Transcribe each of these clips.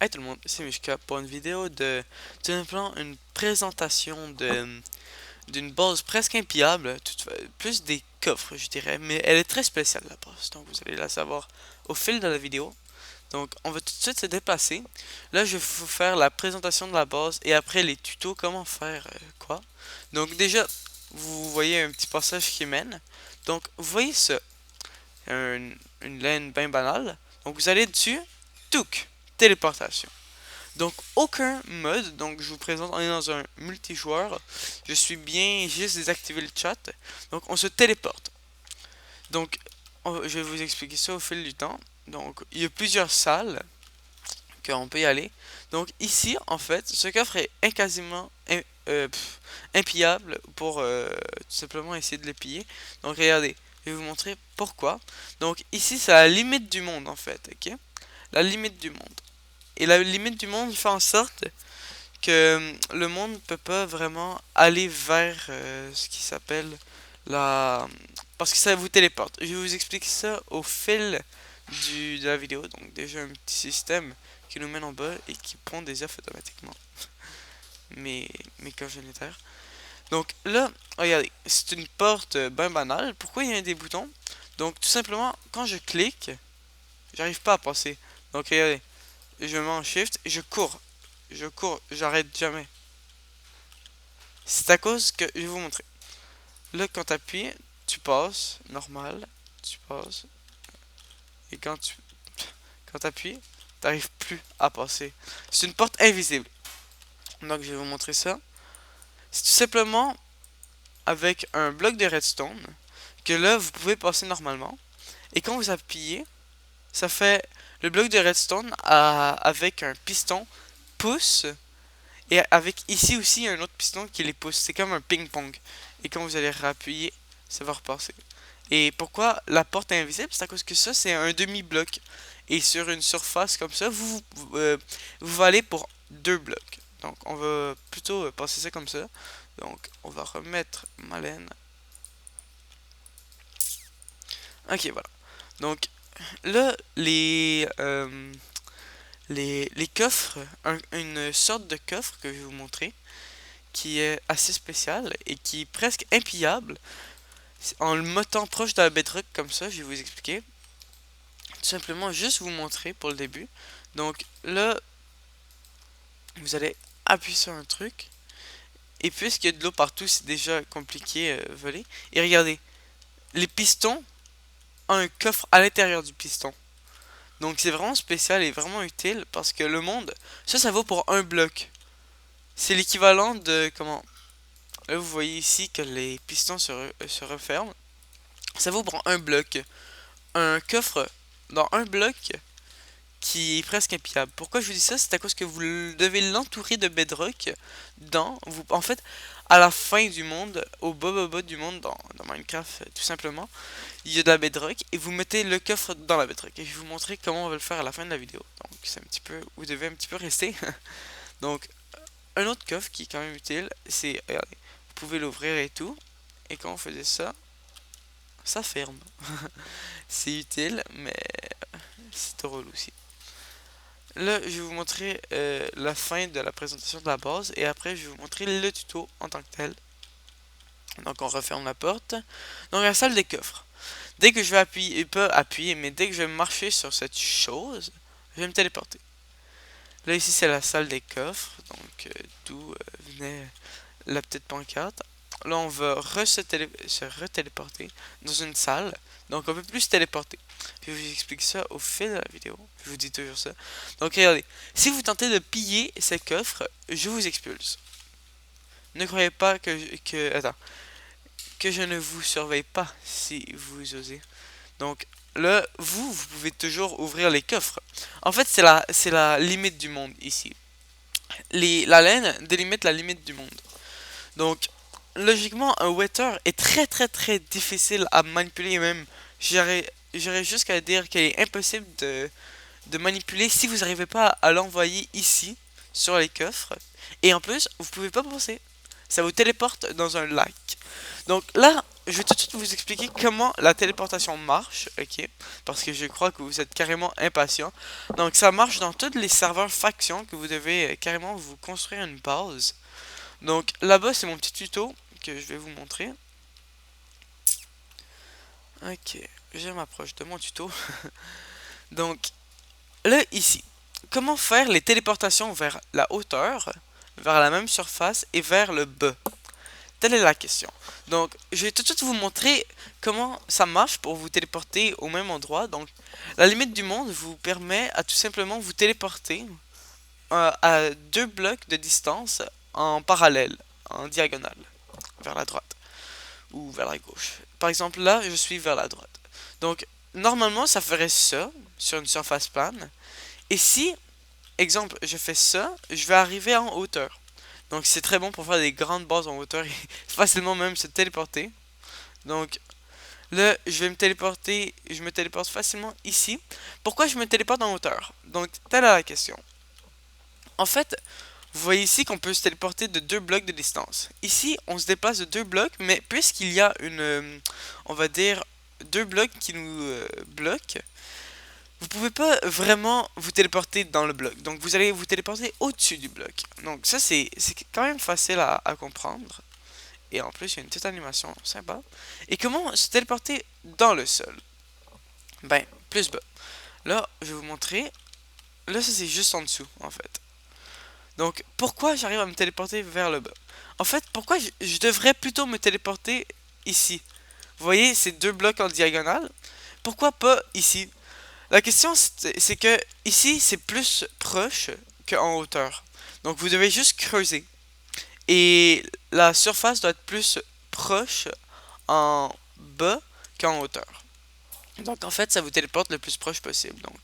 Hey tout le monde, c'est Mishka pour une vidéo de tout simplement une présentation d'une base presque impiable, plus des coffres je dirais, mais elle est très spéciale la base, donc vous allez la savoir au fil de la vidéo. Donc on va tout de suite se déplacer. Là je vais vous faire la présentation de la base et après les tutos comment faire quoi. Donc déjà vous voyez un petit passage qui mène. Donc vous voyez ça, une laine bien banale. Donc vous allez dessus, touc, téléportation. Donc aucun mode, donc je vous présente, on est dans un multijoueur. Je suis bien juste désactiver le chat. Donc on se téléporte. Donc je vais vous expliquer ça au fil du temps. Donc il y a plusieurs salles qu'on peut y aller. Donc ici en fait, ce coffre est quasiment impillable pour tout simplement essayer de le piller. Donc regardez, je vais vous montrer pourquoi. Donc ici c'est la limite du monde en fait, ok? La limite du monde. Et la limite du monde fait en sorte que le monde ne peut pas vraiment aller vers ce qui s'appelle la... Parce que ça vous téléporte. Je vais vous expliquer ça au fil de la vidéo. Donc déjà un petit système qui nous mène en bas et qui prend des œufs automatiquement. Mes congéniteurs. Donc là, regardez, c'est une porte bien banale. Pourquoi il y a des boutons? Donc tout simplement, quand je clique, j'arrive pas à passer. Donc regardez, je mets en shift et je cours. Je cours, j'arrête jamais. C'est à cause que je vais vous montrer. Là, quand tu appuies, tu passes, normal, tu passes. Et quand tu appuies, t'arrives plus à passer. C'est une porte invisible. Donc, je vais vous montrer ça. C'est tout simplement avec un bloc de redstone que là, vous pouvez passer normalement. Et quand vous appuyez, ça fait le bloc de redstone avec un piston pousse. Et avec ici aussi un autre piston qui les pousse. C'est comme un ping-pong. Et quand vous allez rappuyer, ça va repasser. Et pourquoi la porte est invisible? C'est à cause que ça, c'est un demi-bloc. Et sur une surface comme ça, vous allez pour deux blocs. Donc, on va plutôt passer ça comme ça. Donc, on va remettre ma laine. Ok, voilà. Donc, là, les coffres, une sorte de coffre que je vais vous montrer, qui est assez spécial et qui est presque impillable. En le mettant proche de la bedrock comme ça, je vais vous expliquer. Tout simplement, juste vous montrer pour le début. Donc là, vous allez appuyer sur un truc. Et puisqu'il y a de l'eau partout, c'est déjà compliqué voler. Et regardez, les pistons ont un coffre à l'intérieur du piston. Donc c'est vraiment spécial et vraiment utile parce que le monde, ça vaut pour un bloc. C'est l'équivalent de comment. Là, vous voyez ici que les pistons se referment. Ça vaut pour un bloc. Un coffre dans un bloc qui est presque impillable. Pourquoi je vous dis ça? C'est à cause que vous devez l'entourer de bedrock en fait, à la fin du monde, au bas du monde dans Minecraft, tout simplement, il y a de la bedrock et vous mettez le coffre dans la bedrock. Et je vais vous montrer comment on va le faire à la fin de la vidéo. Donc, c'est un petit peu, vous devez un petit peu rester. Donc, un autre coffre qui est quand même utile, c'est, regardez, vous pouvez l'ouvrir et tout. Et quand on faisait ça, ça ferme. C'est utile, mais c'est drôle aussi. Là, je vais vous montrer la fin de la présentation de la base et après, je vais vous montrer le tuto en tant que tel. Donc, on referme la porte. Donc, la salle des coffres. Dès que je vais appuyer, pas appuyer, mais dès que je vais marcher sur cette chose, je vais me téléporter. Là, ici, c'est la salle des coffres. Donc, d'où venait la petite pancarte. Là, on va se retéléporter dans une salle. Donc, on peut plus se téléporter. Je vous explique ça au fil de la vidéo. Je vous dis toujours ça. Donc, regardez. Si vous tentez de piller ces coffres, je vous expulse. Ne croyez pas que je ne vous surveille pas si vous osez. Donc, là, vous pouvez toujours ouvrir les coffres. En fait, c'est la limite du monde ici. La laine délimite la limite du monde. Donc, logiquement, un wetter est très difficile à manipuler et même, j'aurais jusqu'à dire qu'il est impossible de manipuler si vous n'arrivez pas à l'envoyer ici, sur les coffres. Et en plus, vous pouvez pas penser. ça vous téléporte dans un lac. Donc là, je vais tout de suite vous expliquer comment la téléportation marche, ok? Parce que je crois que vous êtes carrément impatient. Donc ça marche dans tous les serveurs factions que vous devez carrément vous construire une base. Donc là-bas, c'est mon petit tuto que je vais vous montrer. Ok, je m'approche de mon tuto. Donc là, ici, comment faire les téléportations vers la hauteur, vers la même surface et vers le bas? Telle est la question. Donc, je vais tout de suite vous montrer comment ça marche pour vous téléporter au même endroit. Donc, la limite du monde vous permet à tout simplement vous téléporter à 2 blocs de distance en parallèle, en diagonale, vers la droite ou vers la gauche. Par exemple, là, je suis vers la droite. Donc, normalement, ça ferait ça sur une surface plane. Et si, exemple, je fais ça, je vais arriver en hauteur. Donc c'est très bon pour faire des grandes bases en hauteur et facilement même se téléporter. Donc là, je vais me téléporter, je me téléporte facilement ici. Pourquoi je me téléporte en hauteur? Donc telle est la question. En fait, vous voyez ici qu'on peut se téléporter de 2 blocs de distance. Ici, on se déplace de 2 blocs, mais puisqu'il y a on va dire, 2 blocs qui nous bloquent, vous pouvez pas vraiment vous téléporter dans le bloc. Donc vous allez vous téléporter au-dessus du bloc. Donc ça c'est quand même facile à comprendre. Et en plus il y a une petite animation sympa. Et comment se téléporter dans le sol? Ben, plus bas. Là, je vais vous montrer. Là, ça c'est juste en dessous en fait. Donc pourquoi j'arrive à me téléporter vers le bas? En fait, pourquoi je devrais plutôt me téléporter ici? Vous voyez ces 2 blocs en diagonale? Pourquoi pas ici? La question, c'est que ici, c'est plus proche qu'en hauteur. Donc, vous devez juste creuser. Et la surface doit être plus proche en bas qu'en hauteur. Donc, en fait, ça vous téléporte le plus proche possible. Donc,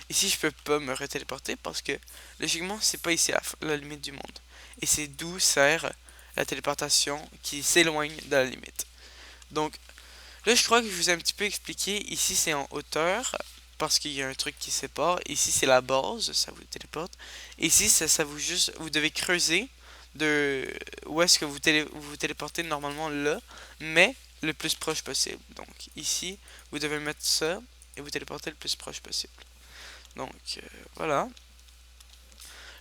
ici, je peux pas me retéléporter parce que, logiquement, c'est pas ici la limite du monde. Et c'est d'où sert la téléportation qui s'éloigne de la limite. Donc, là, je crois que je vous ai un petit peu expliqué. Ici, c'est en hauteur parce qu'il y a un truc qui sépare. Ici, c'est la base, ça vous téléporte. Ici, ça vous juste, vous devez creuser de où est-ce que vous téléportez normalement là, mais le plus proche possible. Donc ici, vous devez mettre ça et vous téléporter le plus proche possible. Donc voilà.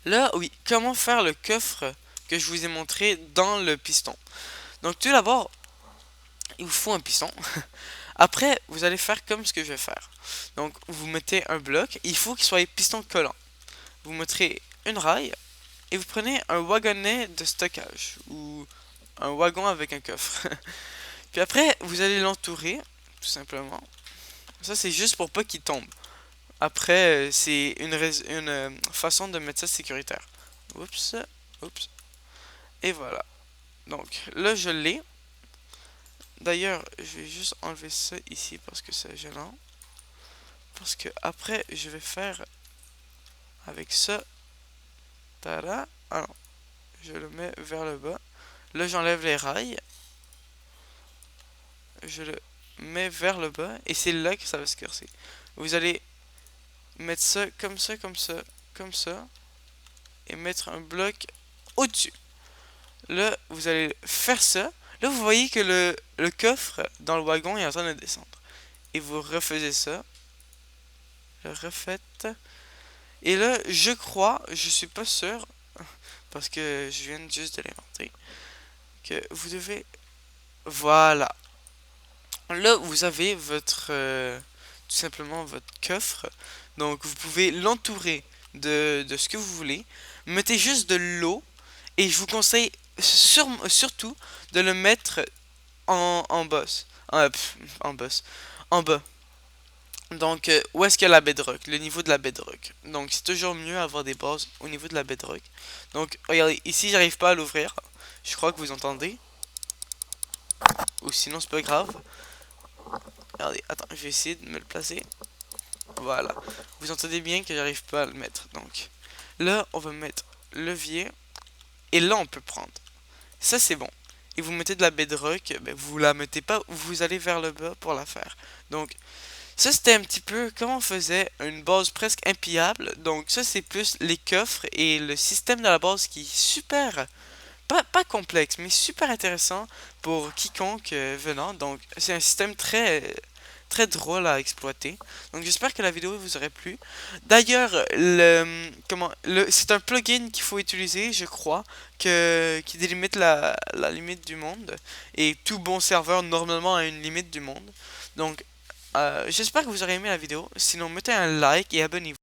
Là, oui, comment faire le coffre que je vous ai montré dans le piston. Donc tout d'abord, il vous faut un piston. Après, vous allez faire comme ce que je vais faire. Donc, vous mettez un bloc. Il faut qu'il soit piston collant. Vous mettrez une rail et vous prenez un wagonnet de stockage ou un wagon avec un coffre. Puis après, vous allez l'entourer, tout simplement. Ça, c'est juste pour pas qu'il tombe. Après, c'est une façon de mettre ça sécuritaire. Oups, oups. Et voilà. Donc, là, je l'ai. D'ailleurs, je vais juste enlever ça ici parce que c'est gênant. Parce que après, je vais faire avec ça. Tada. Ah non. Je le mets vers le bas. Là, j'enlève les rails. Je le mets vers le bas. Et c'est là que ça va se corser. Vous allez mettre ça comme ça, comme ça, comme ça. Et mettre un bloc au-dessus. Là, vous allez faire ça. Là, vous voyez que le coffre dans le wagon est en train de descendre. Et vous refaisez ça. Le refaites. Et là, je crois, je suis pas sûr, parce que je viens juste de l'inventer, que vous devez... Voilà. Là, vous avez votre... tout simplement votre coffre. Donc, vous pouvez l'entourer de ce que vous voulez. Mettez juste de l'eau. Et je vous conseille surtout de le mettre en boss. En boss. En bas. Donc, où est-ce qu'il y a la bedrock? Le niveau de la bedrock. Donc, c'est toujours mieux avoir des bases au niveau de la bedrock. Donc, regardez, ici, j'arrive pas à l'ouvrir. Je crois que vous entendez. Ou sinon, c'est pas grave. Regardez, attends, je vais essayer de me le placer. Voilà. Vous entendez bien que j'arrive pas à le mettre. Donc, là, on va mettre levier. Et là, on peut prendre. Ça, c'est bon. Et vous mettez de la bedrock, ben, vous la mettez pas, vous allez vers le bas pour la faire. Donc, ça, c'était un petit peu comment on faisait une base presque impillable. Donc, ça, c'est plus les coffres et le système de la base qui est super pas complexe, mais super intéressant pour quiconque venant. Donc, c'est un système très drôle à exploiter. Donc, j'espère que la vidéo vous aurait plu. D'ailleurs, c'est un plugin qu'il faut utiliser, je crois, qui délimite la limite du monde. Et tout bon serveur, normalement, a une limite du monde. Donc, j'espère que vous aurez aimé la vidéo. Sinon, mettez un like et abonnez-vous.